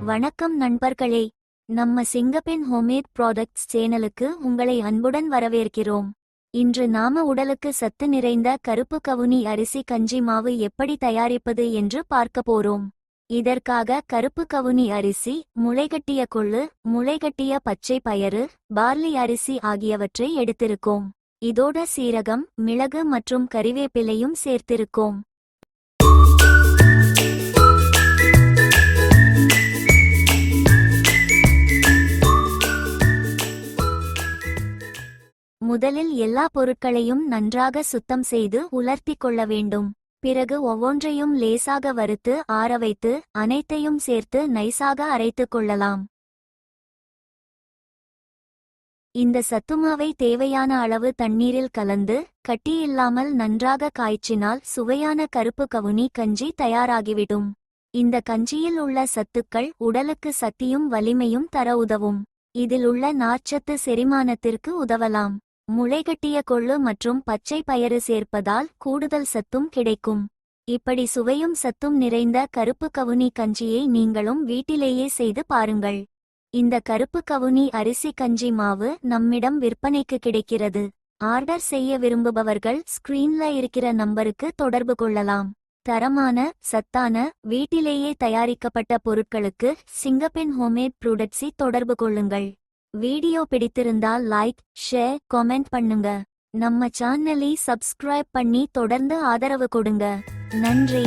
வணக்கம் நண்பர்களே, நம்ம சிங்கப்பெண் ஹோம்மேட் ப்ராடக்ட்ஸ் சேனலுக்கு உங்களை அன்புடன் வரவேற்கிறோம். இன்று நாம உடலுக்கு சத்து நிறைந்த கருப்பு கவுனி அரிசி கஞ்சி மாவு எப்படி தயாரிப்பது என்று பார்க்க போறோம். இதற்காக கருப்பு கவுனி அரிசி, முளைகட்டிய கொள்ளு, முளைகட்டிய பச்சை பயறு, பார்லி அரிசி ஆகியவற்றை எடுத்திருக்கோம். இதோட சீரகம், மிளகு மற்றும் கறிவேப்பிலையும் சேர்த்திருக்கோம். முதலில் எல்லா பொருட்களையும் நன்றாக சுத்தம் செய்து உலர்த்திக் கொள்ள வேண்டும். பிறகு ஒவ்வொன்றையும் லேசாக வறுத்து ஆறவைத்து அனைத்தையும் சேர்த்து நைசாக அரைத்துக் கொள்ளலாம். இந்த சத்துமாவை தேவையான அளவு தண்ணீரில் கலந்து கட்டியில்லாமல் நன்றாக காய்ச்சினால் சுவையான கருப்பு கவுனி கஞ்சி தயாராகிவிடும். இந்த கஞ்சியில் உள்ள சத்துக்கள் உடலுக்கு சக்தியும் வலிமையும் தர உதவும். இதில் உள்ள நார்ச்சத்து செரிமானத்திற்கு உதவலாம். முளைகட்டிய கொள்ளு மற்றும் பச்சை பயறு சேர்ப்பதால் கூடுதல் சத்தும் கிடைக்கும். இப்படி சுவையும் சத்தும் நிறைந்த கருப்பு கவுனி கஞ்சியை நீங்களும் வீட்டிலேயே செய்து பாருங்கள். இந்த கருப்பு கவுனி அரிசி கஞ்சி மாவு நம்மிடம் விற்பனைக்கு கிடைக்கிறது. ஆர்டர் செய்ய விரும்புபவர்கள் ஸ்கிரீன்ல இருக்கிற நம்பருக்கு தொடர்பு கொள்ளலாம். தரமான, சத்தான, வீட்டிலேயே தயாரிக்கப்பட்ட பொருட்களுக்கு சிங்கப்பெண் ஹோம்மேட் ப்ராடக்ட்ஸை தொடர்பு கொள்ளுங்கள். வீடியோ பிடித்திருந்தால் லைக், ஷேர், கமெண்ட் பண்ணுங்க. நம்ம சேனலை சப்ஸ்கிரைப் பண்ணி தொடர்ந்து ஆதரவு கொடுங்க. நன்றி.